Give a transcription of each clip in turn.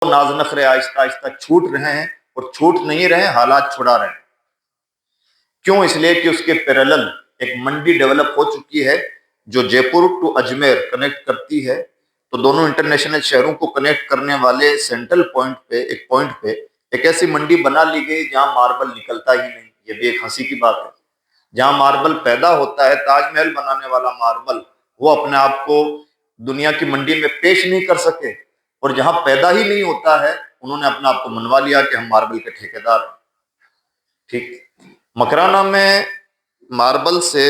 ناز نخرے آہستہ آہستہ چھوٹ رہے ہیں، اور چھوٹ نہیں رہے، حالات چھڑا رہے ہیں۔ کیوں؟ اس لیے کہ اس کے پیرالل ایک منڈی ڈیولپ ہو چکی ہے جو جے پور ٹو اجمیر کنیکٹ کرتی ہے۔ تو دونوں انٹرنیشنل شہروں کو کنیکٹ کرنے والے سینٹرل پوائنٹ پہ ایک ایسی منڈی بنا لی گئی جہاں ماربل نکلتا ہی نہیں۔ یہ بھی ایک ہنسی کی بات ہے۔ جہاں ماربل پیدا ہوتا ہے، تاج محل بنانے والا ماربل، وہ اپنے آپ کو دنیا کی منڈی میں پیش نہیں کر سکے، اور جہاں پیدا ہی نہیں ہوتا ہے انہوں نے اپنا آپ کو منوا لیا کہ ہم ماربل کے ٹھیکیدار ہیں۔ ٹھیک، مکرانہ میں ماربل سے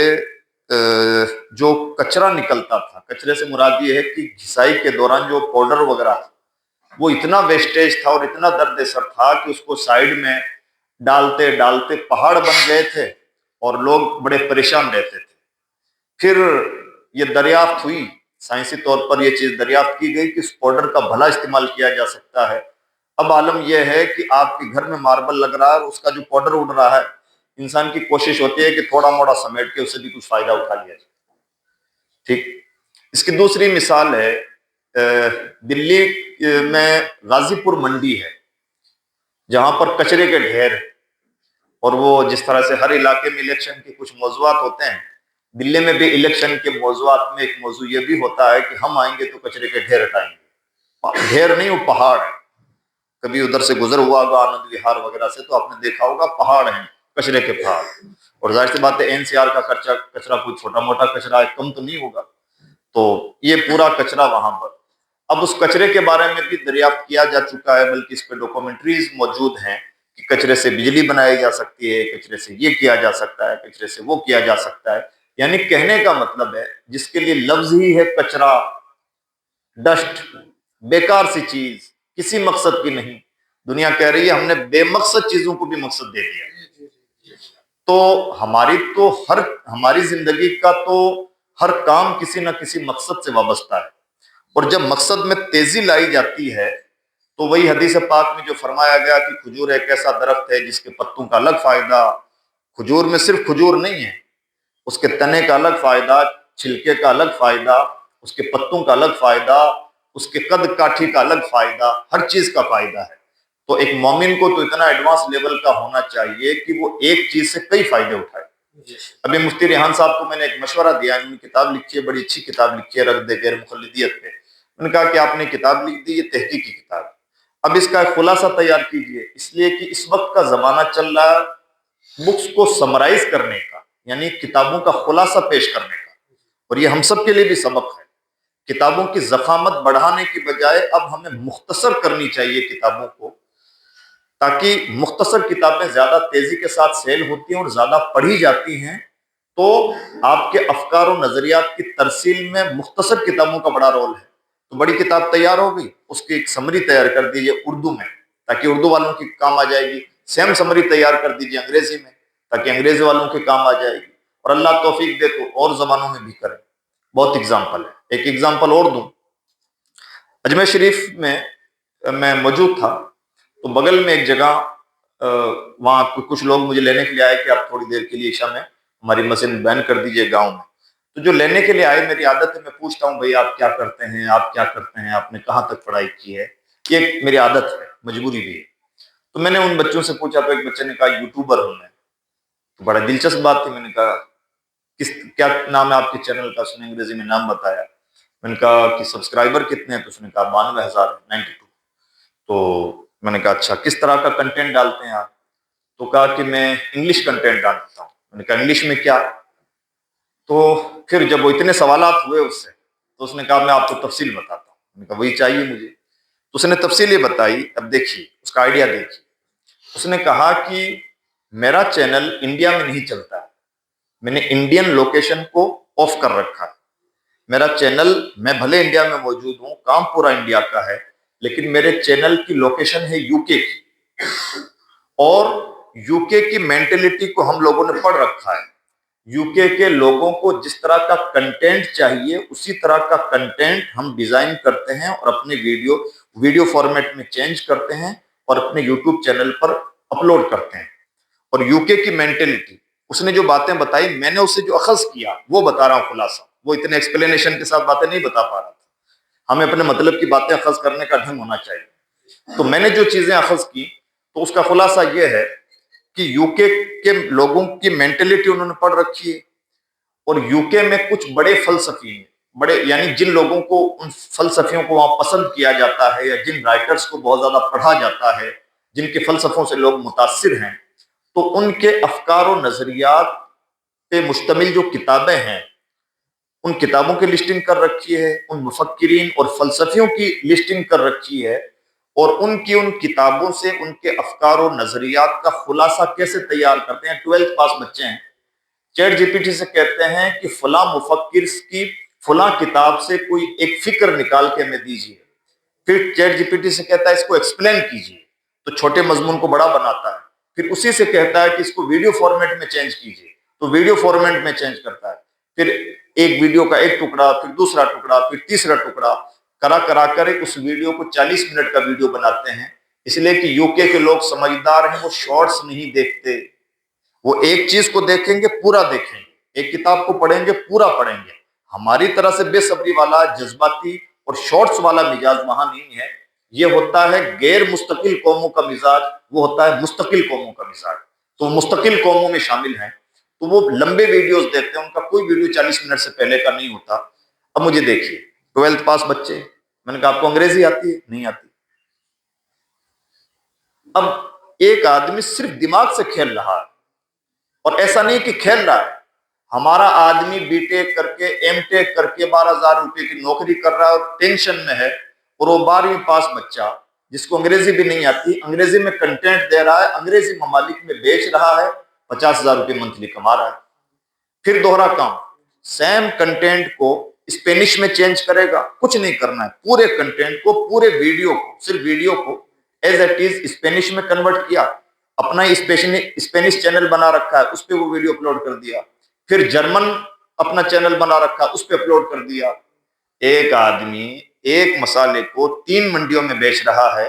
جو کچرا نکلتا تھا، کچرے سے مراد یہ ہے کہ گھسائی کے دوران جو پاؤڈر وغیرہ تھا، وہ اتنا ویسٹیج تھا اور اتنا درد سر تھا کہ اس کو سائیڈ میں ڈالتے ڈالتے پہاڑ بن گئے تھے اور لوگ بڑے پریشان رہتے تھے۔ پھر یہ دریافت ہوئی، سائنسی طور پر یہ چیز دریافت کی گئی کہ اس پاؤڈر کا بھلا استعمال کیا جا سکتا ہے۔ اب عالم یہ ہے کہ آپ کے گھر میں ماربل لگ رہا ہے اور اس کا جو پاؤڈر اڑ رہا ہے، انسان کی کوشش ہوتی ہے کہ تھوڑا موڑا سمیٹ کے اسے بھی کچھ فائدہ اٹھا لیا جائے۔ ٹھیک، اس کی دوسری مثال ہے دلی میں غازی پور منڈی ہے، جہاں پر کچرے کے ڈھیر، اور وہ جس طرح سے ہر علاقے میں الیکشن کے کچھ موضوعات ہوتے ہیں، دلی میں بھی الیکشن کے موضوعات میں ایک موضوع یہ بھی ہوتا ہے کہ ہم آئیں گے تو کچرے کے ڈھیر ہٹائیں گے۔ ڈھیر نہیں، وہ پہاڑ ہے۔ کبھی ادھر سے گزر ہوا ہوگا آنند وہار وغیرہ سے تو آپ نے دیکھا ہوگا پہاڑ ہیں، کچرے کے پہاڑ۔ اور ظاہر سی بات ہے NCR کا کچرا کوئی چھوٹا موٹا کچرا ہے، کم تو نہیں ہوگا، تو یہ پورا کچرا وہاں پر۔ اب اس کچرے کے بارے میں بھی دریافت کیا جا چکا ہے، بلکہ اس پہ ڈاکومنٹریز موجود ہیں کہ کچرے سے بجلی بنائی جا سکتی ہے، کچرے سے یہ کیا جا سکتا ہے، کچرے سے وہ کیا جا سکتا ہے۔ یعنی کہنے کا مطلب ہے جس کے لیے لفظ ہی ہے کچرا، ڈسٹ، بیکار سی چیز، کسی مقصد کی نہیں، دنیا کہہ رہی ہے ہم نے بے مقصد چیزوں کو بھی مقصد دے دیا۔ تو ہماری زندگی کا تو ہر کام کسی نہ کسی مقصد سے وابستہ ہے، اور جب مقصد میں تیزی لائی جاتی ہے تو وہی حدیث پاک میں جو فرمایا گیا کہ کھجور ایک ایسا درخت ہے جس کے پتوں کا الگ فائدہ، کھجور میں صرف کھجور نہیں ہے، اس کے تنے کا الگ فائدہ، چھلکے کا الگ فائدہ، اس کے پتوں کا الگ فائدہ، اس کے قد کاٹھی کا الگ فائدہ، ہر چیز کا فائدہ ہے۔ تو ایک مومن کو تو اتنا ایڈوانس لیول کا ہونا چاہیے کہ وہ ایک چیز سے کئی فائدے اٹھائے۔ ابھی مفتی ریحان صاحب کو میں نے ایک مشورہ دیا، انہوں نے کتاب لکھی ہے، بڑی اچھی کتاب لکھی ہے، رد غیر مخلدیت پہ۔ میں نے کہا کہ آپ نے کتاب لکھ دی، یہ تحقیقی کتاب، اب اس کا ایک خلاصہ تیار کیجئے، اس لیے کہ اس وقت کا زمانہ چل رہا ہے بکس کو سمرائز کرنے کا، یعنی کتابوں کا خلاصہ پیش کرنے کا، اور یہ ہم سب کے لیے بھی سبق ہے۔ کتابوں کی ضخامت بڑھانے کی بجائے اب ہمیں مختصر کرنی چاہیے کتابوں کو، تاکہ مختصر کتابیں زیادہ تیزی کے ساتھ سیل ہوتی ہیں اور زیادہ پڑھی جاتی ہیں، تو آپ کے افکار و نظریات کی ترسیل میں مختصر کتابوں کا بڑا رول ہے۔ تو بڑی کتاب تیار ہو گئی، اس کی ایک سمری تیار کر دیجیے اردو میں، تاکہ اردو والوں کے کام آ جائے گی۔ سیم سمری تیار کر دیجیے انگریزی میں، تاکہ انگریزی والوں کے کام آ جائے گی، اور اللہ توفیق دے تو اور زبانوں میں بھی کریں۔ بہت اگزامپل ہے، ایک اگزامپل اور دوں۔ اجمیر شریف میں موجود تھا، تو بغل میں ایک جگہ، وہاں کچھ لوگ مجھے لینے کے لیے آئے کہ آپ تھوڑی دیر کے لیے عشاء میں ہماری مسجد بین کر دیجئے گاؤں میں۔ تو جو لینے کے لیے آئے، میری عادت ہے میں پوچھتا ہوں بھئی آپ کیا کرتے ہیں، آپ کیا کرتے ہیں، آپ نے کہاں تک پڑھائی کی ہے، یہ میری عادت ہے، مجبوری بھی ہے۔ تو میں نے ان بچوں سے پوچھا، تو ایک بچے نے کہا یوٹیوبر ہوں میں۔ تو بڑا دلچسپ بات تھی، میں نے کہا کیا نام ہے آپ کے چینل کا؟ اس نے انگریزی میں نام بتایا۔ میں نے کہا کہ سبسکرائبر کتنے ہیں؟ تو اس نے کہا 92,000، 92۔ تو میں نے کہا اچھا، کس طرح کا کنٹینٹ ڈالتے ہیں آپ؟ تو کہا کہ میں انگلش کنٹینٹ ڈالتا ہوں۔ میں نے کہا انگلش میں کیا؟ تو پھر جب وہ اتنے سوالات ہوئے اس سے، تو اس نے کہا میں آپ کو تفصیل بتاتا ہوں۔ میں نے کہا وہی چاہیے مجھے۔ تو اس نے تفصیل یہ بتائی، اب دیکھیے اس کا آئیڈیا دیکھیے۔ اس نے کہا کہ میرا چینل انڈیا میں نہیں چلتا ہے، میں نے انڈین لوکیشن کو آف کر رکھا ہے۔ میرا چینل، میں بھلے انڈیا میں موجود ہوں، کام پورا انڈیا کا ہے، لیکن میرے چینل کی لوکیشن ہے UK کی، اور UK کی مینٹلٹی کو ہم لوگوں نے پڑھ رکھا ہے۔ UK کے لوگوں کو جس طرح کا کنٹینٹ چاہیے اسی طرح کا کنٹینٹ ہم ڈیزائن کرتے ہیں اور اپنے ویڈیو فارمیٹ میں چینج کرتے ہیں اور اپنے یوٹیوب چینل پر اپلوڈ کرتے ہیں۔ اور UK کی مینٹلٹی، اس نے جو باتیں بتائی، میں نے اسے جو اخذ کیا وہ بتا رہا ہوں خلاصہ، وہ اتنے ایکسپلینیشن کے ساتھ باتیں نہیں بتا پا رہا تھا۔ ہمیں اپنے مطلب کی باتیں اخذ کرنے کا ڈھنگ ہونا چاہیے۔ تو میں نے جو چیزیں اخذ کی تو اس کا خلاصہ یہ ہے کہ یو کے لوگوں کی مینٹلٹی انہوں نے پڑھ رکھی ہے، اور یو کے میں کچھ بڑے فلسفی ہیں، بڑے یعنی جن لوگوں کو ان فلسفیوں کو وہاں پسند کیا جاتا ہے، یا جن رائٹرز کو بہت زیادہ پڑھا جاتا ہے، جن کے فلسفوں سے لوگ متاثر ہیں، تو ان کے افکار و نظریات پہ مشتمل جو کتابیں ہیں ان کتابوں کی لسٹنگ کر رکھی ہے، ان مفکرین اور فلسفیوں کی لسٹنگ کر رکھی ہے، اور ان کتابوں سے ان کے افکار و نظریات کا خلاصہ کیسے تیار کرتے ہیں۔ 12th پاس بچے ہیں، چیٹ جی پی ٹی سے کہتے ہیں کہ فلاں مفکر کی فلاں کتاب سے کوئی ایک فکر نکال کے ہمیں دیجیے، پھر چیٹ جی پی ٹی سے کہتا ہے اس کو ایکسپلین کیجیے، تو چھوٹے مضمون کو بڑا بناتا ہے، پھر اسی سے کہتا ہے کہ اس کو ویڈیو فارمیٹ میں چینج کیجیے، تو ویڈیو فارمیٹ میں چینج کرتا ہے، پھر ایک ویڈیو کا ایک ٹکڑا، پھر دوسرا ٹکڑا، پھر تیسرا ٹکڑا کرا کر اس ویڈیو کو 40 منٹ کا ویڈیو بناتے ہیں، اس لیے کہ یو کے لوگ سمجھدار ہیں، وہ شارٹس نہیں دیکھتے، وہ ایک چیز کو دیکھیں گے پورا دیکھیں گے، ایک کتاب کو پڑھیں گے پورا پڑھیں گے۔ ہماری طرح سے بے صبری والا، جذباتی اور شارٹس والا مزاج وہاں نہیں ہے، یہ ہوتا ہے غیر مستقل قوموں کا مزاج، وہ ہوتا ہے مستقل قوموں کا مزاج، تو مستقل قوموں میں شامل ہیں، تو وہ لمبے ویڈیوز دیکھتے ہیں، ان کا کوئی ویڈیو 40 منٹ سے پہلے کا نہیں ہوتا۔ اب مجھے دیکھیے 12th پاس بچے، میں نے کہا آپ کو انگریزی آتی ہے؟ نہیں آتی۔ اب ایک آدمی صرف دماغ سے کھیل رہا ہے، اور ایسا نہیں کہ کھیل رہا ہے، ہمارا آدمی بی ٹیک کر کے ایم ٹیک کر کے 12,000 روپے کی نوکری کر رہا ہے اور ٹینشن میں ہے، اور وہ 12ویں پاس بچہ جس کو انگریزی بھی نہیں آتی، انگریزی میں کنٹینٹ دے رہا ہے، انگریزی ممالک میں بیچ رہا ہے، 50,000 روپے منتھلی کما رہا ہے۔ پھر دوہرا کام، سیم کنٹینٹ کو اسپینش میں چینج کرے گا، کچھ نہیں کرنا ہے، پورے کنٹینٹ کو، پورے ویڈیو کو، صرف ویڈیو کو ایز اٹ از اسپینش میں کنورٹ کیا، اپنا اسپینش چینل بنا رکھا ہے، اس پہ وہ ویڈیو اپلوڈ کر دیا، پھر جرمن اپنا چینل بنا رکھا، اس پہ اپلوڈ کر دیا۔ ایک آدمی ایک مسالے کو 3 منڈیوں میں بیچ رہا ہے،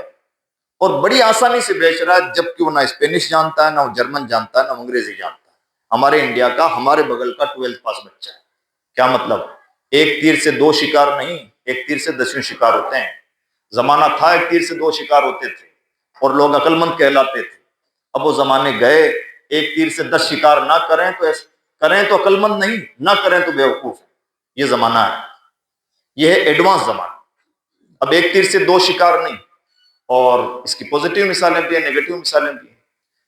اور بڑی آسانی سے بیچ رہا ہے، جبکہ وہ نہ اسپینش جانتا ہے، نہ وہ جرمن جانتا ہے، نہ وہ انگریزی جانتا ہے۔ ہمارے انڈیا کا، ہمارے بغل کا 12th پاس بچہ ہے۔ کیا مطلب؟ ایک تیر سے 2 شکار نہیں، ایک تیر سے 10 شکار ہوتے ہیں۔ زمانہ تھا ایک تیر سے 2 شکار ہوتے تھے اور لوگ عقل مند کہلاتے تھے، اب وہ زمانے گئے، ایک تیر سے 10 شکار نہ کریں تو عقل مند نہیں، نہ کریں تو بیوقوف ہے۔ یہ زمانہ ہے، یہ ہے ایڈوانس زمانہ۔ اب ایک تیر سے 2 شکار نہیں، اور اس کی پوزیٹیو مثالیں بھی ہیں، نیگیٹو مثالیں بھی ہیں۔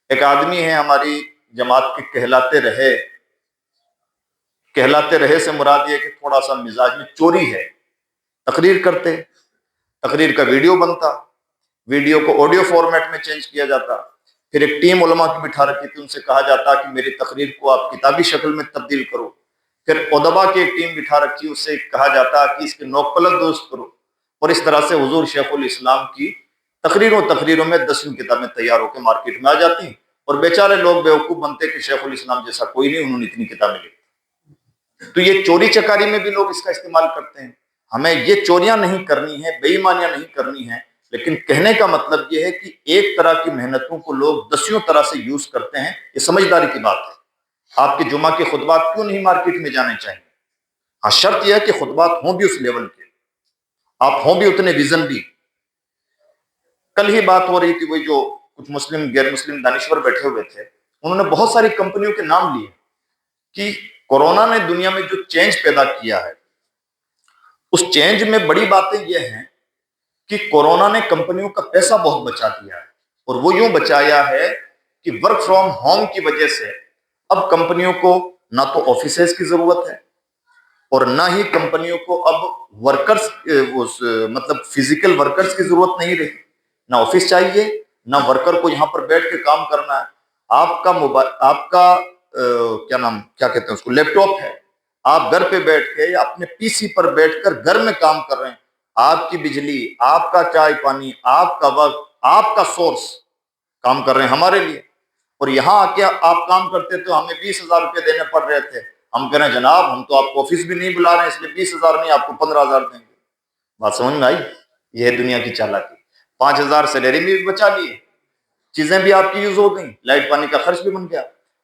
ایک آدمی ہے ہماری جماعت کے، کہلاتے رہے سے مراد یہ کہ تھوڑا سا مزاج میں چوری ہے، تقریر کرتے، تقریر کا ویڈیو بنتا، ویڈیو کو آڈیو فارمیٹ میں چینج کیا جاتا، پھر ایک ٹیم علماء کی بٹھا رکھی تھی، ان سے کہا جاتا کہ میری تقریر کو آپ کتابی شکل میں تبدیل کرو، پھر ادبا کی ایک ٹیم بٹھا رکھی، اس سے کہا جاتا کہ اس کے نوک پلک درست کرو، اور اس طرح سے حضور شیخ الاسلام کی تقریروں میں 10 کتابیں تیار ہو کے مارکیٹ میں آ جاتی، اور بیچارے لوگ بیوقوف بنتے کہ شیخ الاسلام جیسا کوئی نہیں، انہوں نے اتنی کتابیں لکھی۔ تو یہ چوری چکاری میں بھی لوگ اس کا استعمال کرتے ہیں۔ ہمیں یہ چوریاں نہیں کرنی ہے، بے ایمانیاں نہیں کرنی ہے، لیکن کہنے کا مطلب یہ ہے کہ ایک طرح کی محنتوں کو لوگ 10 طرح سے یوز کرتے ہیں، یہ سمجھداری کی بات ہے۔ آپ کے جمعہ کے خطبات کیوں نہیں مارکیٹ میں جانے چاہیے؟ ہاں، شرط یہ ہے کہ خطبات ہوں بھی اس لیول کے، آپ ہوں بھی اتنے ویژن بھی۔ کل ہی بات ہو رہی تھی، وہی جو کچھ مسلم غیر مسلم دانشور بیٹھے ہوئے تھے، انہوں نے بہت ساری کمپنیوں کے نام لیے کہ کورونا نے دنیا میں جو چینج پیدا کیا ہے، اس چینج میں بڑی باتیں یہ ہیں کہ کورونا نے کمپنیوں کا پیسہ بہت بچا دیا ہے، اور وہ یوں بچایا ہے کہ ورک فرام ہوم کی وجہ سے اب کمپنیوں کو نہ تو آفیسز کی ضرورت ہے، اور نہ ہی کمپنیوں کو اب ورکرز، مطلب فزیکل ورکرز کی ضرورت نہیں رہی، نہ آفس چاہیے، نہ ورکر کو یہاں پر بیٹھ کے کام کرنا ہے۔ آپ کا کیا کہتے ہیں اس کو، لیپ ٹاپ ہے، آپ گھر پہ بیٹھ کے یا اپنے پی سی پر بیٹھ کر گھر میں کام کر رہے ہیں، آپ کی بجلی، آپ کا چائے پانی، آپ کا وقت، آپ کا سورس کام کر رہے ہیں ہمارے لیے، اور یہاں آ کے آپ کام کرتے تو ہمیں 20,000 روپے دینے پڑ رہے تھے، ہم کہہ رہے ہیں جناب ہم تو آپ کو آفس بھی نہیں بلا رہے ہیں، اس لیے 20,000 نہیں، آپ کو 15,000 دیں گے۔ بات سمجھ میں آئی؟ یہ ہے دنیا کی چالاکی۔ 5,000 سیلری میں بھی بچا لیے، چیزیں بھی آپ کی یوز ہو گئیں، لائٹ پانی کا خرچ بھی بن گیا۔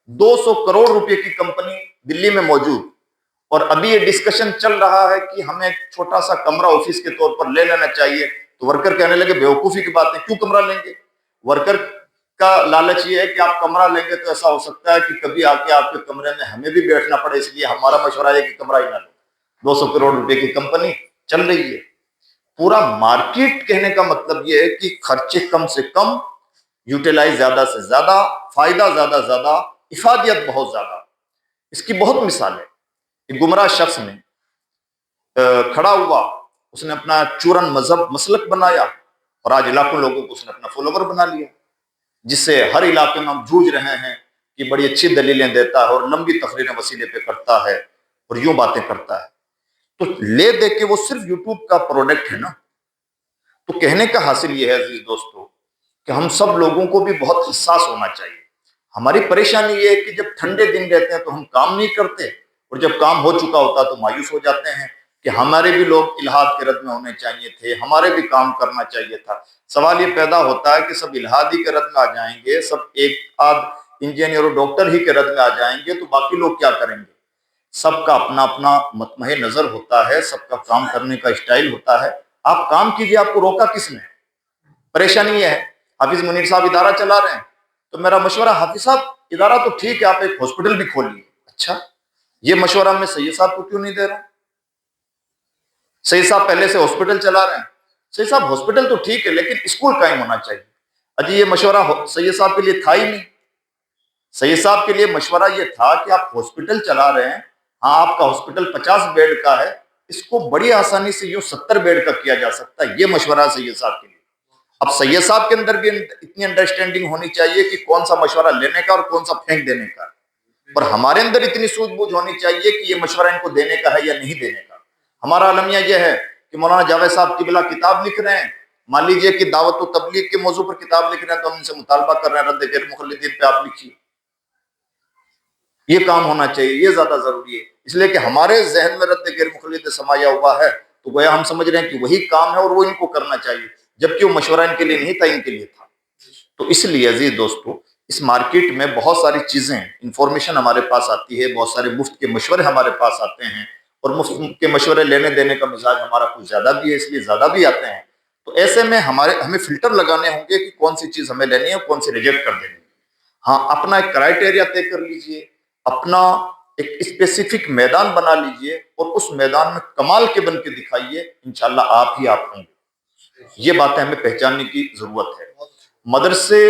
200 کروڑ روپے کی کمپنی دلی میں موجود، اور ابھی یہ ڈسکشن چل رہا ہے کہ ہمیں ایک چھوٹا سا کمرہ آفس کے طور پر لے لینا چاہیے، تو ورکر کہنے لگے بیوقوفی کی بات ہے، کیوں کمرہ لیں گے؟ ورکر کا لالچ یہ ہے کہ آپ کمرہ لیں گے تو ایسا ہو سکتا ہے کہ کبھی آ کے آپ کے کمرے میں ہمیں بھی بیٹھنا پڑے، اس لیے ہمارا مشورہ ہے کہ کمرہ ہی نہ لو۔ 200 کروڑ روپے کی کمپنی چل رہی ہے۔ پورا مارکیٹ کہنے کا مطلب یہ ہے کہ خرچے کم سے کم، یوٹیلائز زیادہ سے زیادہ، فائدہ زیادہ سے زیادہ، افادیت بہت زیادہ۔ اس کی بہت مثال ہے۔ ایک گمراہ شخص نے کھڑا ہوا، اس نے اپنا چورن مذہب مسلک بنایا، اور آج لاکھوں لوگوں کو اس نے اپنا فالوور بنا لیا، جس سے ہر علاقے میں ہم جوجھ رہے ہیں کہ بڑی اچھی دلیلیں دیتا ہے اور لمبی تقریریں وسیلے پہ کرتا ہے اور یوں باتیں کرتا ہے۔ تو لے دے کے وہ صرف یوٹیوب کا پروڈکٹ ہے نا۔ تو کہنے کا حاصل یہ ہے عزیز دوستو کہ ہم سب لوگوں کو بھی بہت حساس ہونا چاہیے۔ ہماری پریشانی یہ ہے کہ جب ٹھنڈے دن رہتے ہیں تو ہم کام نہیں کرتے، اور جب کام ہو چکا ہوتا تو مایوس ہو جاتے ہیں کہ ہمارے بھی لوگ الہاد کے رد میں ہونے چاہیے تھے، ہمارے بھی کام کرنا چاہیے تھا۔ سوال یہ پیدا ہوتا ہے کہ سب الہادی کے رد میں آ جائیں گے، سب ایک آدھ انجینئر اور ڈاکٹر ہی کے رد میں آ جائیں گے تو باقی لوگ کیا کریں گے؟ سب کا اپنا اپنا مطمع نظر ہوتا ہے، سب کا کام کرنے کا اسٹائل ہوتا ہے۔ آپ کام کیجئے، آپ کو روکا کس نے؟ پریشانی یہ ہے، حافظ منیر صاحب ادارہ چلا رہے ہیں تو میرا مشورہ، حافظ صاحب ادارہ تو ٹھیک ہے، آپ ایک ہاسپٹل بھی کھول لیے۔ اچھا، یہ مشورہ میں سید صاحب کو کیوں نہیں دے رہا ہوں؟ سید صاحب پہلے سے ہاسپٹل چلا رہے ہیں، سید صاحب ہاسپٹل تو ٹھیک ہے لیکن اسکول قائم ہونا چاہیے۔ اجی یہ مشورہ سید صاحب کے لیے تھا ہی نہیں۔ سید صاحب کے لیے مشورہ یہ تھا کہ آپ ہاسپٹل چلا رہے ہیں، ہاں آپ کا ہاسپٹل 50 بیڈ کا ہے، اس کو بڑی آسانی سے یوں 70 بیڈ کا کیا جا سکتا ہے، یہ مشورہ سید صاحب کے لیے۔ اب سید صاحب کے اندر بھی اتنی انڈرسٹینڈنگ ہونی چاہیے کہ کون سا مشورہ لینے کا اور کون سا پھینک دینے کا، اور ہمارے اندر اتنی سوجھ بوجھ ہونی چاہیے کہ یہ مشورہ ان کو دینے کا ہے یا نہیں دینے کا۔ ہمارا المیہ یہ ہے کہ مولانا جاوید صاحب قبلہ کتاب لکھ رہے ہیں، مان لیجئے کہ دعوت و تبلیغ کے موضوع پر کتاب لکھ رہے ہیں تو ہم ان سے مطالبہ کر رہے ہیں رد غیر مخلدین پہ آپ لکھیے۔ یہ کام ہونا چاہیے، یہ زیادہ ضروری ہے، اس لیے کہ ہمارے ذہن میں رد غیر مخلد سمایا ہوا ہے تو گویا ہم سمجھ رہے ہیں کہ وہی کام ہے اور وہ ان کو کرنا چاہیے، جبکہ وہ مشورہ ان کے لیے نہیں تھا، ان کے لیے تھا۔ تو اس لیے عزیز دوستو، اس مارکیٹ میں بہت ساری چیزیں، انفارمیشن ہمارے پاس آتی ہے، بہت سارے مفت کے مشورے ہمارے پاس آتے ہیں، اور مفت کے مشورے لینے دینے کا مزاج ہمارا کچھ زیادہ بھی ہے، اس لیے زیادہ بھی آتے ہیں۔ تو ایسے میں ہمیں فلٹر لگانے ہوں گے کہ کون سی چیز ہمیں لینی ہے اور کون سی ریجیکٹ کر دینی ہے۔ ہاں، اپنا ایک کرائٹیریا طے کر لیجئے، اپنا ایک اسپیسیفک میدان بنا لیجئے، اور اس میدان میں کمال کے بن کے دکھائیے، انشاءاللہ آپ ہی آپ ہوں گے۔ یہ باتیں ہمیں پہچاننے کی ضرورت ہے۔ مدرسے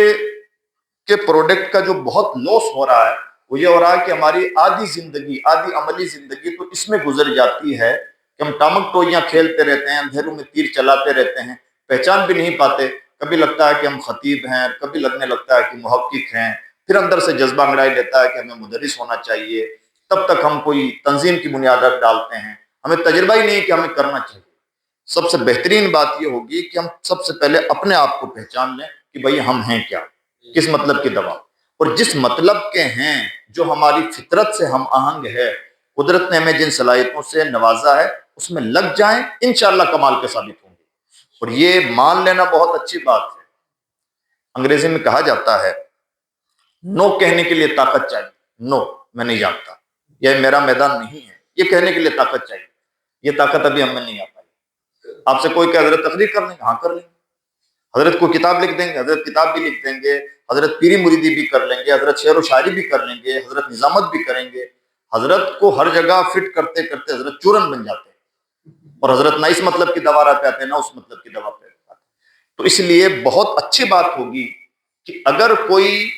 کے پروڈکٹ کا جو بہت لوس ہو رہا ہے وہ یہ ہو رہا ہے کہ ہماری آدھی زندگی، آدھی عملی زندگی تو اس میں گزر جاتی ہے کہ ہم ٹامک ٹوئیاں کھیلتے رہتے ہیں، اندھیروں میں تیر چلاتے رہتے ہیں، پہچان بھی نہیں پاتے۔ کبھی لگتا ہے کہ ہم خطیب ہیں، کبھی لگنے لگتا ہے کہ محقق ہیں، پھر اندر سے جذبہ انگڑائی لیتا ہے کہ ہمیں مدرس ہونا چاہیے، تب تک ہم کوئی تنظیم کی بنیاد رکھ ڈالتے ہیں، ہمیں تجربہ ہی نہیں کہ ہمیں کرنا چاہیے۔ سب سے بہترین بات یہ ہوگی کہ ہم سب سے پہلے اپنے آپ کو پہچان لیں کہ بھئی ہم ہیں کیا، کس مطلب کی دوا، اور جس مطلب کے ہیں جو ہماری فطرت سے ہم آہنگ ہے، قدرت نے ہمیں جن صلاحیتوں سے نوازا ہے اس میں لگ جائیں، انشاءاللہ کمال کے ثابت ہوں گے۔ اور یہ مان لینا بہت اچھی بات ہے۔ انگریزی میں کہا جاتا ہے نو کہنے کے لیے طاقت چاہیے، نو میں نہیں جانتا، یہ میرا میدان نہیں ہے، یہ کہنے کے لیے طاقت چاہیے۔ یہ طاقت ابھی ہم میں نہیں آ پائی۔ آپ سے کوئی کہ حضرت تقریر کر لیں گے، ہاں کر لیں گے۔ حضرت کو کتاب لکھ دیں گے، حضرت کتاب بھی لکھ دیں گے۔ حضرت پیری مریدی بھی کر لیں گے، حضرت شعر و شاعری بھی کر لیں گے، حضرت نظامت بھی کریں گے۔ حضرت کو ہر جگہ فٹ کرتے کرتے حضرت چورن بن جاتے ہیں، اور حضرت نہ اس مطلب کی دوا پہ آتے ہیں نہ اس مطلب کی دوا پہ آتے ہیں۔ تو اس لیے بہت اچھی بات ہوگی کہ اگر کوئی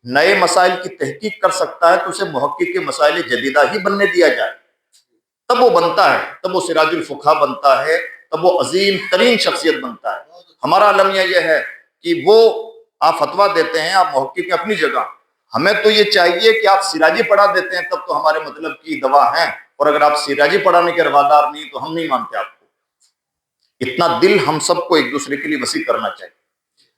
نئے مسائل کی تحقیق کر سکتا ہے تو اسے محقق کے مسائل جدیدہ ہی بننے دیا جائے، تب وہ بنتا ہے، تب وہ سراج الفقہا بنتا ہے، تب وہ عظیم ترین شخصیت بنتا ہے۔ ہمارا المیہ یہ ہے کہ وہ آپ فتویٰ دیتے ہیں، آپ محقق ہیں اپنی جگہ، ہمیں تو یہ چاہیے کہ آپ سراجی پڑھا دیتے ہیں، تب تو ہمارے مطلب کی دوا ہیں، اور اگر آپ سراجی پڑھانے کے روادار نہیں تو ہم نہیں مانتے آپ کو۔ اتنا دل ہم سب کو ایک دوسرے کے لیے وسیع کرنا چاہیے۔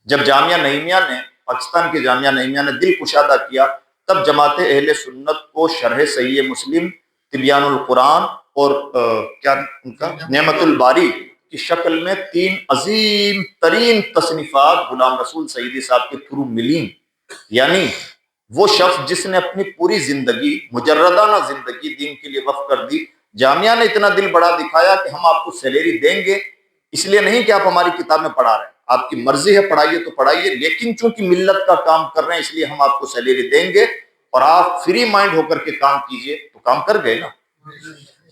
جب جامعہ نعیمیہ نے، پاکستان کی جامعہ نعیمیہ نے دل کشادہ کیا، تب جماعت اہل سنت کو شرح صحیح مسلم، تبیان القرآن اور کیا ان کا نعمت الباری کی شکل میں 3 عظیم ترین تصنیفات غلام رسول سعیدی صاحب کے تھرو ملیں۔ یعنی وہ شخص جس نے اپنی پوری زندگی، مجردانہ زندگی دین کے لیے وقف کر دی، جامعہ نے اتنا دل بڑا دکھایا کہ ہم آپ کو سیلری دیں گے اس لیے نہیں کہ آپ ہماری کتاب میں پڑھا رہے ہیں، آپ کی مرضی ہے پڑھائیے تو پڑھائیے، لیکن چونکہ ملت کا کام کر رہے ہیں اس لیے ہم آپ کو سیلری دیں گے اور آپ فری مائنڈ ہو کر کے کام کیجئے، تو کام کر گئے نا۔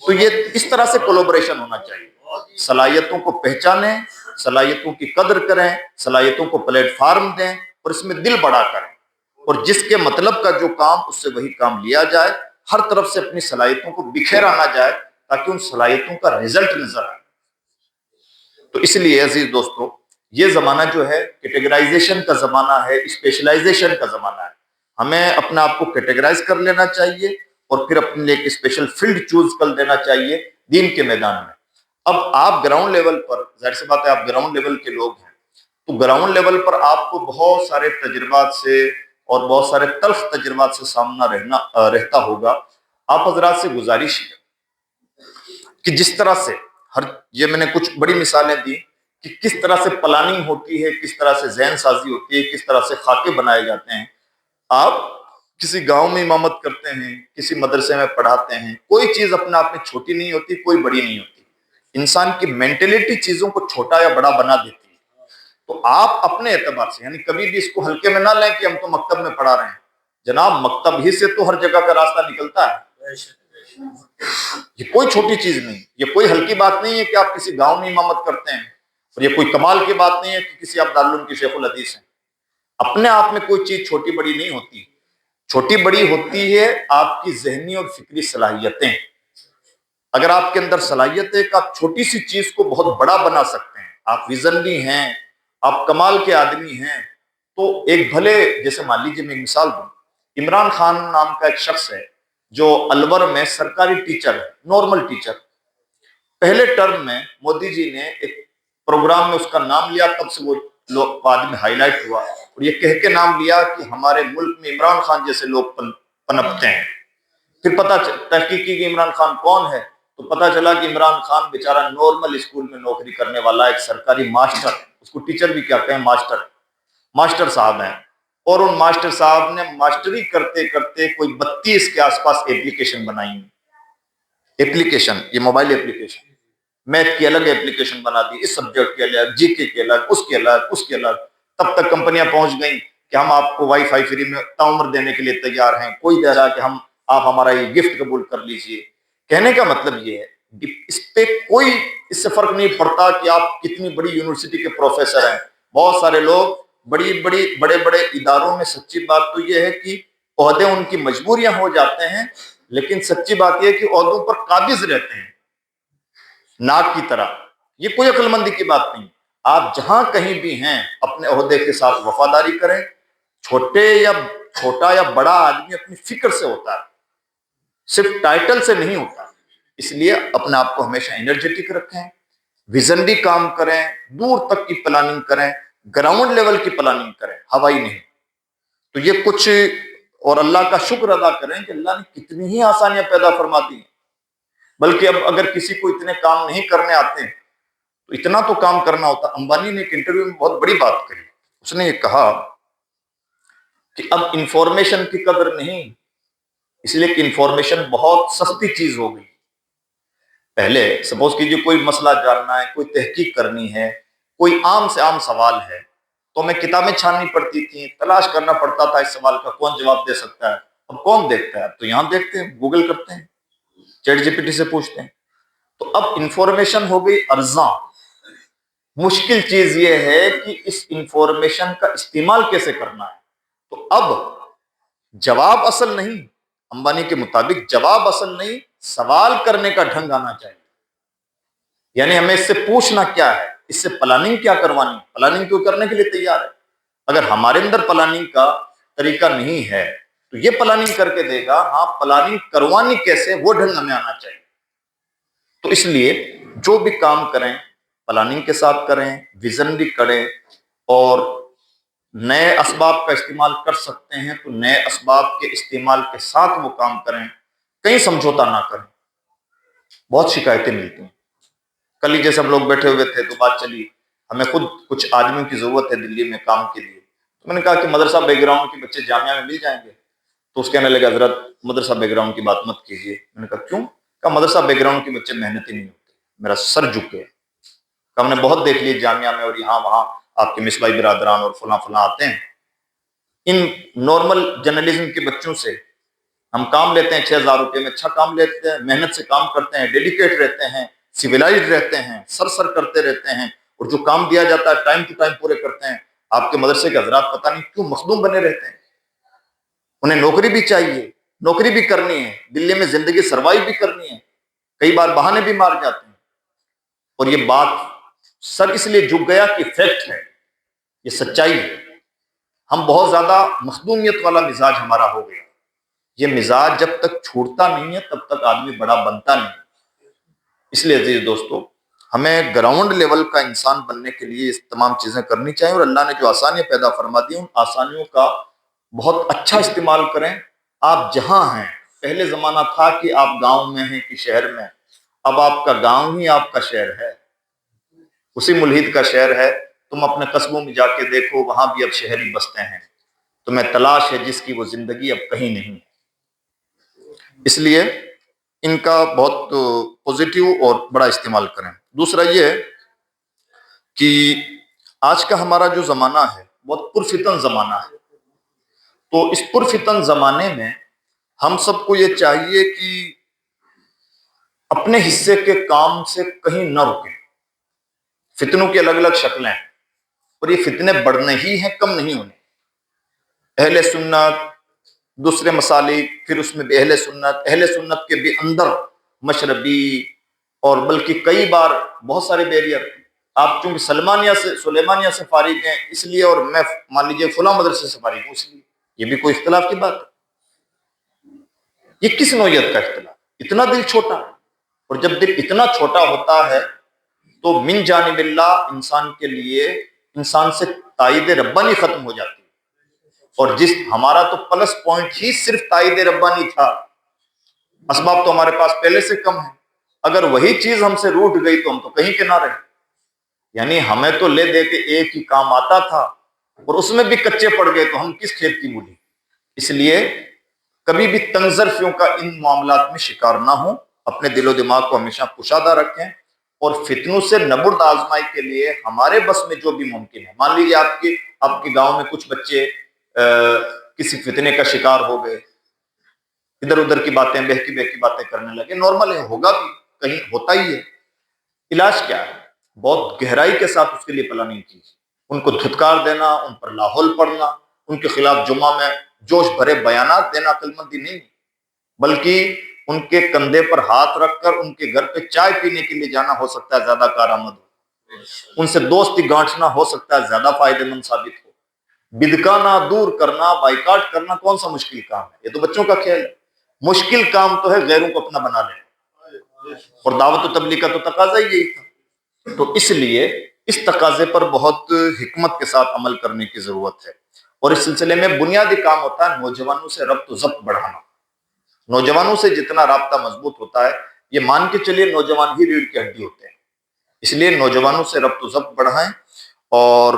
تو یہ اس طرح سے کولیبریشن ہونا چاہیے، صلاحیتوں کو پہچانیں، صلاحیتوں کی قدر کریں، صلاحیتوں کو پلیٹ فارم دیں اور اس میں دل بڑا کریں، اور جس کے مطلب کا جو کام اس سے وہی کام لیا جائے، ہر طرف سے اپنی صلاحیتوں کو بکھیرا نہ جائے تاکہ ان صلاحیتوں کا رزلٹ نظر آئے۔ تو اس لیے عزیز دوستو، یہ زمانہ جو ہے کیٹیگرائزیشن کا زمانہ ہے، اسپیشلائزیشن کا زمانہ ہے۔ ہمیں اپنا آپ کو کیٹیگرائز کر لینا چاہیے اور پھر اپنے لیے ایک اسپیشل فیلڈ چوز کر دینا چاہیے دین کے میدان میں۔ اب آپ گراؤنڈ لیول پر، ظاہر سی بات ہے آپ گراؤنڈ لیول کے لوگ ہیں، تو گراؤنڈ لیول پر آپ کو بہت سارے تجربات سے اور بہت سارے تلخ تجربات سے سامنا رہتا ہوگا۔ آپ حضرات سے گزارش ہے کہ جس طرح سے یہ میں نے کچھ بڑی مثالیں دی کہ کس طرح سے پلاننگ ہوتی ہے، کس طرح سے ذہن سازی ہوتی ہے، کس طرح سے خاکے بنائے جاتے ہیں۔ آپ کسی گاؤں میں امامت کرتے ہیں، کسی مدرسے میں پڑھاتے ہیں، کوئی چیز اپنے آپ میں چھوٹی نہیں ہوتی، کوئی بڑی نہیں ہوتی۔ انسان کی مینٹلٹی چیزوں کو چھوٹا یا بڑا بنا دیتی ہے۔ تو آپ اپنے اعتبار سے، یعنی کبھی بھی اس کو ہلکے میں نہ لیں کہ ہم تو مکتب میں پڑھا رہے ہیں۔ جناب مکتب ہی سے تو ہر جگہ کا راستہ نکلتا ہے، یہ کوئی چھوٹی چیز نہیں، یہ کوئی ہلکی بات نہیں ہے کہ آپ کسی گاؤں میں امامت کرتے ہیں، اور یہ کوئی کمال کی بات نہیں ہے کہ کسی آپ دارالعلوم کے شیخ الحدیث ہیں۔ اپنے آپ میں کوئی چیز چھوٹی بڑی نہیں ہوتی، چھوٹی بڑی ہوتی ہے آپ کی ذہنی اور فکری صلاحیتیں۔ اگر آپ کے اندر صلاحیت ہے کہ آپ چھوٹی سی چیز کو بہت بڑا بنا سکتے ہیں، آپ ویژنری ہیں، آپ کمال کے آدمی ہیں، تو ایک بھلے، جیسے مان لیجیے میں مثال دوں، عمران خان نام کا ایک شخص ہے جو الور میں سرکاری ٹیچر ہے، نارمل ٹیچر۔ پہلے ٹرم میں مودی جی نے ایک پروگرام میں اس کا نام لیا، تب سے وہ لوگ بعد میں ہائی لائٹ ہوا، اور یہ کہہ کے نام لیا کہ ہمارے ملک میں عمران خان جیسے لوگ پنپتے ہیں۔ پھر تحقیق کی کہ عمران خان کون ہے، تو پتا چلا کہ عمران خان بیچارہ نارمل اسکول میں نوکری کرنے والا ایک سرکاری ماسٹر ہے، اس کو ٹیچر بھی کیا کہیں، ماسٹر صاحب ہیں، اور ان ماسٹر صاحب نے ماسٹری کرتے کرتے کوئی 32 کے آس پاس ایپلیکیشن بنائی ہیں۔ ایپلیکیشن، یہ موبائل ایپلیکیشن، میتھ کی الگ ایپلیکیشن بنا دی، اس سبجیکٹ کے الگ، جی کے الگ، اس کے الگ۔ تب تک کمپنیاں پہنچ گئیں کہ ہم آپ کو وائی فائی فری میں تعمر دینے کے لیے تیار ہیں، کوئی کہہ رہا کہ آپ ہمارا یہ گفٹ قبول کر لیجئے۔ کہنے کا مطلب یہ ہے، اس پہ کوئی اس سے فرق نہیں پڑتا کہ آپ کتنی بڑی یونیورسٹی کے پروفیسر ہیں۔ بہت سارے لوگ بڑے بڑے اداروں میں، سچی بات تو یہ ہے کہ عہدے ان کی مجبوریاں ہو جاتے ہیں، لیکن سچی بات یہ ہے کہ عہدوں پر قابض رہتے ہیں ناک کی طرح۔ یہ کوئی عقل مندی کی بات نہیں۔ آپ جہاں کہیں بھی ہیں اپنے عہدے کے ساتھ وفاداری کریں۔ چھوٹا یا بڑا آدمی اپنی فکر سے ہوتا ہے، صرف ٹائٹل سے نہیں ہوتا۔ اس لیے اپنے آپ کو ہمیشہ انرجیٹک رکھیں، ویژنری کام کریں، دور تک کی پلاننگ کریں، گراؤنڈ لیول کی پلاننگ کریں، ہوائی نہیں۔ تو یہ کچھ، اور اللہ کا شکر ادا کریں کہ اللہ نے کتنی ہی آسانیاں پیدا فرما دی ہیں۔ بلکہ اب اگر کسی کو اتنے کام نہیں کرنے آتے ہیں تو اتنا تو کام کرنا ہوتا۔ امبانی نے ایک انٹرویو میں بہت بڑی بات کہی، اس نے یہ کہا کہ اب انفارمیشن کی قدر نہیں، اس لیے کہ انفارمیشن بہت سستی چیز ہو گئی۔ پہلے سپوز کیجئے کوئی مسئلہ جاننا ہے، کوئی تحقیق کرنی ہے، کوئی عام سے عام سوال ہے، تو ہمیں کتابیں چھاننی پڑتی تھیں، تلاش کرنا پڑتا تھا اس سوال کا کون جواب دے سکتا ہے۔ اب کون دیکھتا ہے؟ اب تو یہاں دیکھتے ہیں، گوگل کرتے ہیں، چیٹ جی پی ٹی سے پوچھتے ہیں۔ تو اب انفارمیشن ہو گئی ارزاں۔ مشکل چیز یہ ہے کہ اس انفارمیشن کا استعمال کیسے کرنا ہے۔ تو اب جواب اصل نہیں، امبانی کے مطابق جواب اصل نہیں، سوال کرنے کا ڈھنگ آنا چاہیے۔ یعنی ہمیں اس سے پوچھنا کیا ہے، اس سے پلاننگ کیا کروانی، پلاننگ کیوں کرنے کے لیے تیار ہے۔ اگر ہمارے اندر پلاننگ کا طریقہ نہیں ہے تو یہ پلاننگ کر کے دے گا، ہاں پلاننگ کروانی کیسے، وہ ڈھنگ ہمیں آنا چاہیے۔ تو اس لیے جو بھی کام کریں پلاننگ کے ساتھ کریں، ویژنری کریں، اور نئے اسباب کا استعمال کر سکتے ہیں تو نئے اسباب کے استعمال کے ساتھ وہ کام کریں، کہیں سمجھوتا نہ کریں۔ بہت شکایتیں ملتی ہیں۔ کل ہی جیسے ہم لوگ بیٹھے ہوئے تھے تو بات چلی، ہمیں خود کچھ آدمیوں کی ضرورت ہے دلی میں کام کے لیے، تو میں نے کہا کہ مدرسہ بیک گراؤنڈ کے بچے جامعہ میں مل جائیں گے؟ تو اس کہنے لگا حضرت مدرسہ بیک گراؤنڈ کی بات مت کیجیے۔ میں نے کہا کیوں؟ کہا مدرسہ بیک گراؤنڈ کے بچے محنتی نہیں ہوتے۔ میرا سر جھک گیا۔ ہم نے بہت دیکھ لی جامعہ میں، اور یہاں وہاں آپ کے مصباحی برادران اور فلاں فلاں آتے ہیں. ان نارمل جرنلزم کے بچوں سے ہم کام لیتے ہیں 6,000 روپے میں، اچھا کام لیتے ہیں، محنت سے کام کرتے ہیں، ڈیڈیکیٹ رہتے ہیں، سویلائزڈ رہتے ہیں، سر کرتے رہتے ہیں، اور جو کام دیا جاتا ہے ٹائم ٹو ٹائم پورے کرتے ہیں. آپ کے مدرسے کے حضرات پتہ نہیں کیوں مخدوم بنے رہتے ہیں. انہیں نوکری بھی چاہیے، نوکری بھی کرنی ہے، دلی میں زندگی سروائیو بھی کرنی ہے، کئی بار بہانے بھی مار جاتے ہیں. اور یہ بات سر اس لیے جھک گیا کہ فیکٹ ہے، یہ سچائی ہے. ہم بہت زیادہ مخدومیت والا مزاج ہمارا ہو گیا. یہ مزاج جب تک چھوٹتا نہیں ہے تب تک آدمی بڑا بنتا نہیں. اس لیے عزیز دوستو، ہمیں گراؤنڈ لیول کا انسان بننے کے لیے اس تمام چیزیں کرنی چاہیے، اور اللہ نے جو آسانیاں پیدا فرما دی ان آسانیوں کا بہت اچھا استعمال کریں. آپ جہاں ہیں، پہلے زمانہ تھا کہ آپ گاؤں میں ہیں کہ شہر میں، اب آپ کا گاؤں ہی آپ کا شہر ہے، اسی ملحد کا شہر ہے. تم اپنے قصبوں میں جا کے دیکھو، وہاں بھی اب شہری بستے ہیں. تمہیں تلاش ہے جس کی وہ زندگی اب کہیں نہیں. اس لیے ان کا بہت پوزیٹیو اور بڑا استعمال کریں. دوسرا یہ ہے کہ آج کا ہمارا جو زمانہ ہے بہت پرفتن زمانہ ہے. تو اس پرفتن زمانے میں ہم سب کو یہ چاہیے کہ اپنے حصے کے کام سے کہیں نہ رکیں. فتنوں کی الگ الگ شکلیں ہیں، اور یہ فتنے بڑھنے ہی ہیں، کم نہیں ہونے. اہل سنت، دوسرے مسالک، پھر اس میں بھی اہل سنت کے بھی اندر مشربی، اور بلکہ کئی بار بہت سارے بیریئر. آپ چونکہ سلیمانیہ سے فارغ ہیں اس لیے، اور میں مان لیجیے فلاں مدرسے سے فارغ ہوں اس لیے، یہ بھی کوئی اختلاف کی بات ہے. یہ کس نوعیت کا اختلاف؟ اتنا دل چھوٹا. اور جب دل اتنا چھوٹا ہوتا ہے تو من جانب اللہ انسان کے لیے، انسان سے تائید ربانی ختم ہو جاتی ہے. اور ہمارا تو پلس پوائنٹ ہی صرف تائید ربانی تھا. اسباب تو ہمارے پاس پہلے سے کم ہیں. اگر وہی چیز ہم سے روٹ گئی تو ہم تو کہیں کے نہ رہے. یعنی ہمیں تو لے دے کے ایک ہی کام آتا تھا، اور اس میں بھی کچے پڑ گئے تو ہم کس کھیت کی مولی. اس لیے کبھی بھی تنگزرفیوں کا ان معاملات میں شکار نہ ہوں. اپنے دل و دماغ کو ہمیشہ کشادہ رکھیں، اور فتنوں سے نبرد آزمائی کے لیے ہمارے بس میں جو بھی ممکن ہے. مان لیجیے آپ کے گاؤں میں کچھ بچے کسی فتنے کا شکار ہو گئے، ادھر ادھر کی باتیں، بہکی باتیں کرنے لگے. نارمل ہے، ہوگا بھی، کہیں ہوتا ہی ہے. علاج کیا ہے؟ بہت گہرائی کے ساتھ اس کے لیے پلاننگ کی. ان کو دھتکار دینا، ان پر لاحول پڑھنا، ان کے خلاف جمعہ میں جوش بھرے بیانات دینا عقل مندی نہیں، بلکہ ان کے کندھے پر ہاتھ رکھ کر ان کے گھر پہ چائے پینے کے لیے جانا ہو سکتا ہے زیادہ کارآمد ہو. ان سے دوستی گانٹھنا ہو سکتا ہے زیادہ فائدہ مند ثابت ہو. بدکانا، دور کرنا، بائیکاٹ کرنا کون سا مشکل کام ہے؟ یہ تو بچوں کا کھیل ہے. مشکل کام تو ہے غیروں کو اپنا بنا لینا، اور دعوت و تبلیغ کا تو تقاضا ہی یہی تھا. تو اس لیے اس تقاضے پر بہت حکمت کے ساتھ عمل کرنے کی ضرورت ہے. اور اس سلسلے میں بنیادی کام ہوتا ہے نوجوانوں سے ربط و ضبط بڑھانا. نوجوانوں سے جتنا رابطہ مضبوط ہوتا ہے، یہ مان کے چلیے نوجوان ہی ریڑھ کی ہڈی ہوتے ہیں. اس لیے نوجوانوں سے ربط و ضبط بڑھائیں. اور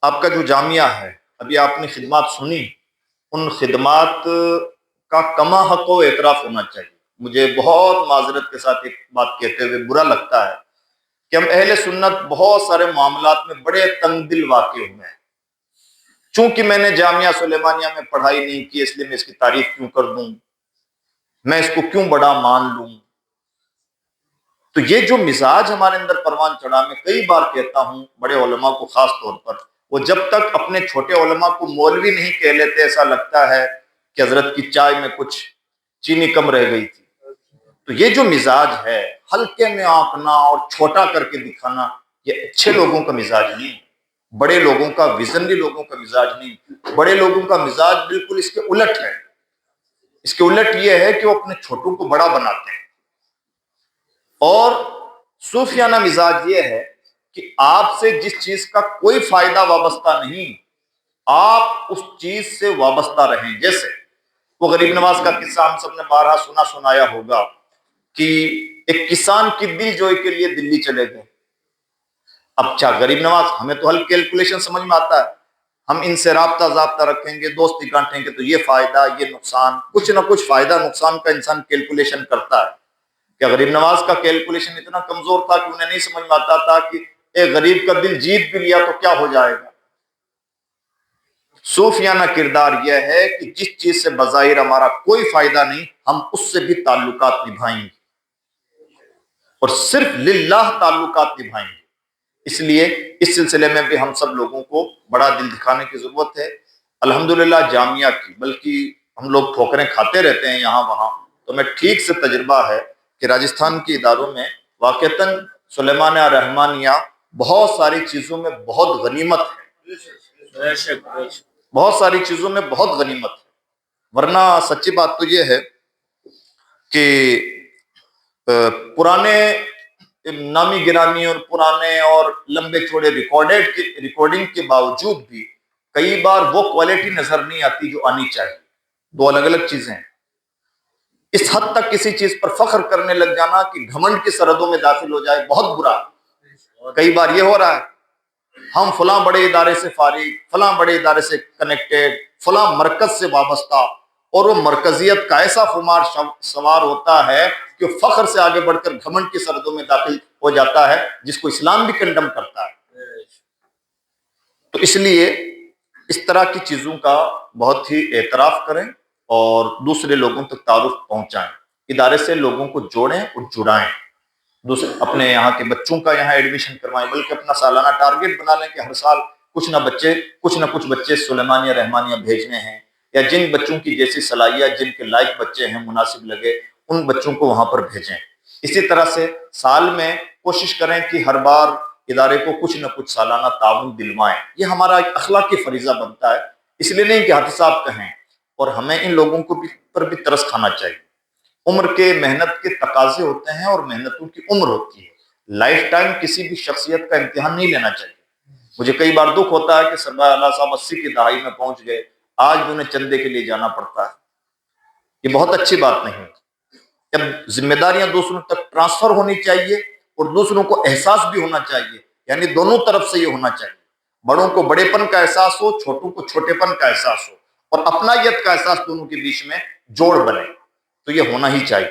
آپ کا جو جامعہ ہے، ابھی آپ نے خدمات سنی، ان خدمات کا کما حق و اعتراف ہونا چاہیے. مجھے بہت معذرت کے ساتھ ایک بات کہتے ہوئے برا لگتا ہے کہ ہم اہل سنت بہت سارے معاملات میں بڑے تنگ دل واقع ہوئے ہیں. چونکہ میں نے جامعہ سلیمانیہ میں پڑھائی نہیں کی اس لیے میں اس کی تعریف کیوں کر دوں، میں اس کو کیوں بڑا مان لوں. تو یہ جو مزاج ہمارے اندر پروان چڑھا، میں کئی بار کہتا ہوں بڑے علماء کو خاص طور پر، وہ جب تک اپنے چھوٹے علماء کو مولوی نہیں کہہ لیتے ایسا لگتا ہے کہ حضرت کی چائے میں کچھ چینی کم رہ گئی تھی. تو یہ جو مزاج ہے، ہلکے میں آنکنا اور چھوٹا کر کے دکھانا، یہ اچھے لوگوں کا مزاج نہیں، بڑے لوگوں کا، ویژنری لوگوں کا مزاج نہیں. بڑے لوگوں کا مزاج بالکل اس کے الٹ ہے. اس کے الٹ یہ ہے کہ وہ اپنے چھوٹوں کو بڑا بناتے ہیں. اور صوفیانہ مزاج یہ ہے کہ آپ سے جس چیز کا کوئی فائدہ وابستہ نہیں، آپ اس چیز سے وابستہ رہیں. جیسے وہ غریب نواز کا قصہ ہم سب نے بارہا سنایا ہوگا کہ ایک کسان کی دل جوئی کے لیے دلی چلے گئے. اب کیا غریب نواز، ہمیں تو حل کیلکولیشن سمجھ میں آتا ہے، ہم ان سے رابطہ ضابطہ رکھیں گے، دوستی گانٹیں گے تو یہ فائدہ، یہ نقصان، کچھ نہ کچھ فائدہ نقصان کا انسان کیلکولیشن کرتا ہے. کہ غریب نواز کا کیلکولیشن اتنا کمزور تھا کہ انہیں نہیں سمجھ میں آتا تھا کہ ایک غریب کا دل جیت بھی لیا تو کیا ہو جائے گا۔ صوفیانہ کردار یہ ہے کہ جس چیز سے بظاہر ہمارا کوئی فائدہ نہیں، ہم اس سے بھی تعلقات نبھائیں گے اور صرف للہ تعلقات نبھائیں گے۔ اس لیے اس سلسلے میں بھی ہم سب لوگوں کو بڑا دل دکھانے کی ضرورت ہے۔ الحمدللہ جامعہ کی، بلکہ ہم لوگ ٹھوکریں کھاتے رہتے ہیں یہاں وہاں، تو میں ٹھیک سے تجربہ ہے کہ راجستھان کے اداروں میں واقعتاً سلیمانیہ رحمانیہ بہت ساری چیزوں میں بہت غنیمت ہے، بہت ساری چیزوں میں بہت غنیمت ہے۔ ورنہ سچی بات تو یہ ہے کہ پرانے نامی گرامی اور پرانے اور لمبے چوڑے ریکارڈنگ کے باوجود بھی کئی بار وہ کوالٹی نظر نہیں آتی جو آنی چاہیے۔ دو الگ الگ چیزیں ہیں۔ اس حد تک کسی چیز پر فخر کرنے لگ جانا کہ گھمنڈ کی سرحدوں میں داخل ہو جائے، بہت برا۔ کئی بار یہ ہو رہا ہے، ہم فلاں بڑے ادارے سے فارغ، فلاں بڑے ادارے سے کنیکٹڈ، فلاں مرکز سے وابستہ، اور وہ مرکزیت کا ایسا خمار سوار ہوتا ہے کہ فخر سے آگے بڑھ کر گھمنڈ کی سرحدوں میں داخل ہو جاتا ہے، جس کو اسلام بھی کنڈم کرتا ہے۔ تو اس لیے اس طرح کی چیزوں کا بہت ہی اعتراف کریں اور دوسرے لوگوں تک تعارف پہنچائیں، ادارے سے لوگوں کو جوڑیں اور جڑائیں، دوسرے اپنے یہاں کے بچوں کا یہاں ایڈمیشن کروائیں، بلکہ اپنا سالانہ ٹارگٹ بنا لیں کہ ہر سال کچھ نہ کچھ بچے سلیمانیہ رحمانیہ بھیجنے ہیں، یا جن بچوں کی جیسی صلاحیت، جن کے لائق بچے ہیں، مناسب لگے، ان بچوں کو وہاں پر بھیجیں۔ اسی طرح سے سال میں کوشش کریں کہ ہر بار ادارے کو کچھ نہ کچھ سالانہ تعاون دلوائیں۔ یہ ہمارا ایک اخلاقی فریضہ بنتا ہے، اس لیے نہیں کہ حافظ صاحب کہیں، اور ہمیں ان لوگوں کو پر بھی ترس کھانا چاہیے۔ عمر کے محنت کے تقاضے ہوتے ہیں اور محنتوں کی عمر ہوتی ہے۔ لائف ٹائم کسی بھی شخصیت کا امتحان نہیں لینا چاہیے۔ مجھے کئی بار دکھ ہوتا ہے کہ سربراہ اعلیٰ صاحب 80 کی دہائی میں پہنچ گئے، آج بھی انہیں چندے کے لیے جانا پڑتا ہے۔ یہ بہت اچھی بات نہیں۔ جب ذمہ داریاں دوسروں تک ٹرانسفر ہونی چاہیے اور دوسروں کو احساس بھی ہونا چاہیے، یعنی دونوں طرف سے یہ ہونا چاہیے، بڑوں کو بڑے پن کا احساس ہو، چھوٹوں کو چھوٹے پن کا احساس ہو، اور اپنائیت کا احساس دونوں کے بیچ میں جوڑ بنے، تو یہ ہونا ہی چاہیے۔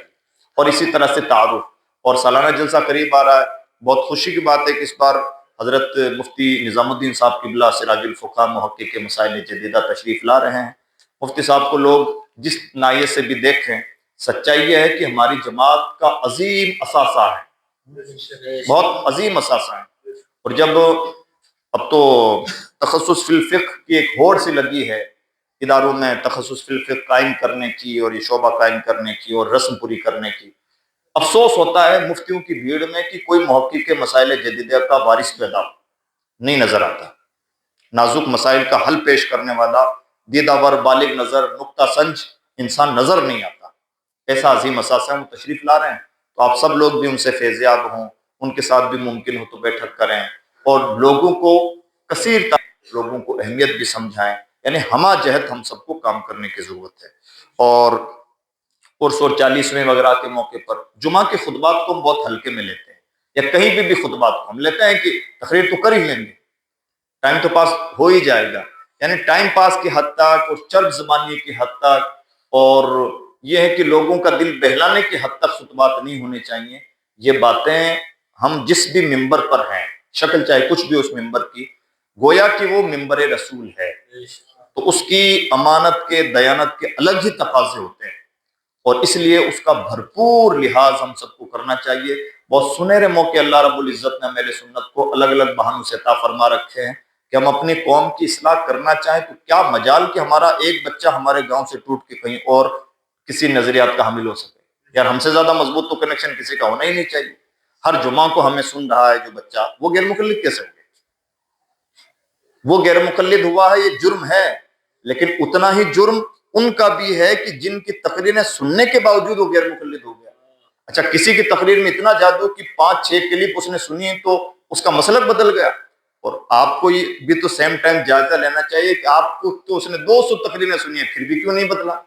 اور اسی طرح سے تعارف، اور سالانہ جلسہ قریب آ رہا ہے۔ بہت خوشی کی بات ہے کہ اس بار حضرت مفتی نظام الدین صاحب قبلہ سراج الفقہ محقق کے مسائل جدیدہ تشریف لا رہے ہیں۔ مفتی صاحب کو لوگ جس ناحیے سے بھی دیکھیں، سچائی یہ ہے کہ ہماری جماعت کا عظیم اثاثہ ہے، بہت عظیم اثاثہ ہے۔ اور جب اب تو تخصص فی الفقہ کی ایک ہوڑ سی لگی ہے اداروں میں، تخصص فی الفقہ قائم کرنے کی اور یہ شعبہ قائم کرنے کی اور رسم پوری کرنے کی، افسوس ہوتا ہے مفتیوں کی بھیڑ میں کہ کوئی محقق کے مسائل جدیدہ کا وارث پیدا نہیں نظر آتا، نازک مسائل کا حل پیش کرنے والا دیدہ ور، بالغ نظر، نقطہ سنج انسان نظر نہیں آتا۔ ایسا عظیم اثاثہ وہ تشریف لا رہے ہیں، تو آپ سب لوگ بھی ان سے فیضیاب ہوں، ان کے ساتھ بھی ممکن ہو تو بیٹھک کریں، اور لوگوں کو کثیر لوگوں کو اہمیت بھی سمجھائیں، یعنی ہمہ جہت ہم سب کو کام کرنے کی ضرورت ہے۔ اور 40ویں وغیرہ کے موقع پر جمعہ کے خطبات کو ہم بہت ہلکے میں لیتے ہیں، یا کہیں بھی خطبات کو ہم لیتے ہیں کہ تقریر تو کر ہی لیں گے، ٹائم تو پاس ہو ہی جائے گا، یعنی ٹائم پاس کی حد تک اور چرب زبانی کی حد تک، اور یہ ہے کہ لوگوں کا دل بہلانے کی حد تک خطبات نہیں ہونے چاہیے۔ یہ باتیں ہم جس بھی ممبر پر ہیں، شکل چاہے کچھ بھی اس ممبر کی، گویا کہ وہ ممبر رسول ہے، تو اس کی امانت کے، دیانت کے الگ ہی تقاضے ہوتے ہیں، اور اس لیے اس کا بھرپور لحاظ ہم سب کو کرنا چاہیے۔ بہت سنہرے موقع اللہ رب العزت نے میرے سنت کو الگ الگ بہانوں سے عطا فرما رکھے ہیں کہ ہم اپنی قوم کی اصلاح کرنا چاہیں تو کیا مجال کہ ہمارا ایک بچہ ہمارے گاؤں سے ٹوٹ کے کہیں اور کسی نظریات کا حامل ہو سکے۔ یار ہم سے زیادہ مضبوط تو کنیکشن کسی کا ہونا ہی نہیں چاہیے۔ ہر جمعہ کو ہمیں سن رہا ہے جو بچہ، وہ غیر مقلد کیسے ہو گیا؟ وہ غیر مقلد ہوا ہے، یہ جرم ہے، لیکن اتنا ہی جرم ان کا بھی ہے کہ جن کی تقریریں سننے کے باوجود وہ غیر مقلد ہو گیا۔ اچھا، کسی کی تقریر میں اتنا جادو کہ 5-6 کلپ اس نے سنی تو اس کا مسلک بدل گیا، اور آپ کو یہ بھی تو سیم ٹائم جائزہ لینا چاہیے کہ آپ کو تو اس نے 200 تقریریں سنی ہیں پھر بھی کیوں نہیں بدلا؟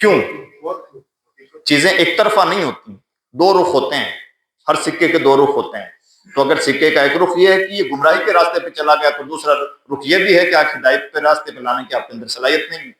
کیوں؟ چیزیں ایک طرفہ نہیں ہوتی، دو رخ ہوتے ہیں، ہر سکے کے دو رخ ہوتے ہیں۔ تو اگر سکے کا ایک رخ یہ ہے کہ یہ گمراہی کے راستے پہ چلا گیا، تو دوسرا رخ یہ بھی ہے کہ آپ ہدایت پہ راستے پہ لانے کی آپ کے اندر صلاحیت نہیں ہے۔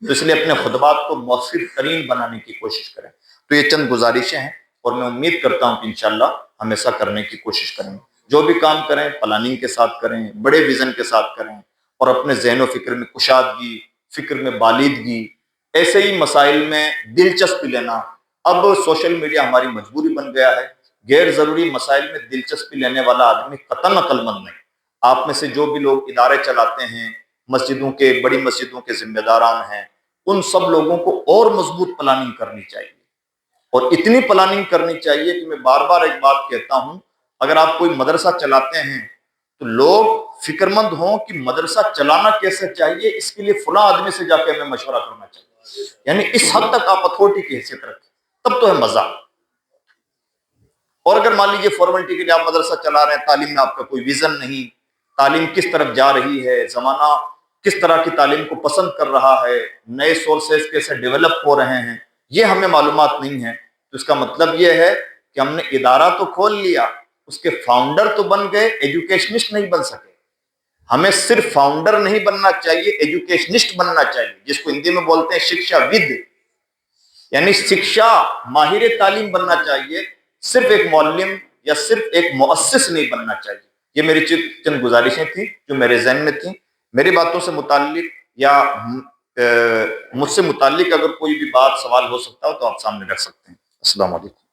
تو اس لیے اپنے خطبات کو مؤثر ترین بنانے کی کوشش کریں۔ تو یہ چند گزارشیں ہیں اور میں امید کرتا ہوں کہ انشاءاللہ ہم ایسا کرنے کی کوشش کریں گے. جو بھی کام کریں پلاننگ کے ساتھ کریں، بڑے ویژن کے ساتھ کریں اور اپنے ذہن و فکر میں کشادگی، فکر میں بالیدگی، ایسے ہی مسائل میں دلچسپی لینا. اب سوشل میڈیا ہماری مجبوری بن گیا ہے. غیر ضروری مسائل میں دلچسپی لینے والا آدمی قطعاً عقل مند نہیں. آپ میں سے جو بھی لوگ ادارے چلاتے ہیں، مسجدوں کے، بڑی مسجدوں کے ذمہ داران ہیں، ان سب لوگوں کو اور مضبوط پلاننگ کرنی چاہیے، اور اتنی پلاننگ کرنی چاہیے کہ میں بار بار ایک بات کہتا ہوں، اگر آپ کوئی مدرسہ چلاتے ہیں تو لوگ فکر مند ہوں کہ مدرسہ چلانا کیسے چاہیے، اس کے لیے فلاں آدمی سے جا کے ہمیں مشورہ کرنا چاہیے. یعنی اس حد تک آپ اتھارٹی کی حیثیت رکھیں، تب تو ہے مزہ. اور اگر مان لیجیے فارملٹی کے لیے آپ مدرسہ چلا رہے ہیں، تعلیم میں آپ کا کوئی ویژن نہیں، تعلیم کس طرف جا رہی ہے، زمانہ کس طرح کی تعلیم کو پسند کر رہا ہے، نئے سورسز کیسے ڈیولپ ہو رہے ہیں، یہ ہمیں معلومات نہیں ہے، تو اس کا مطلب یہ ہے کہ ہم نے ادارہ تو کھول لیا، اس کے فاؤنڈر تو بن گئے، ایجوکیشنسٹ نہیں بن سکے. ہمیں صرف فاؤنڈر نہیں بننا چاہیے، ایجوکیشنسٹ بننا چاہیے، جس کو ہندی میں بولتے ہیں شکشا ود، یعنی شکشا ماہر تعلیم بننا چاہیے، صرف ایک معلم یا صرف ایک مؤسس نہیں بننا چاہیے. یہ میری چند گزارشیں تھیں جو میرے ذہن میں تھیں. میری باتوں سے متعلق یا مجھ سے متعلق اگر کوئی بھی بات سوال ہو سکتا ہو تو آپ سامنے رکھ سکتے ہیں. السلام علیکم.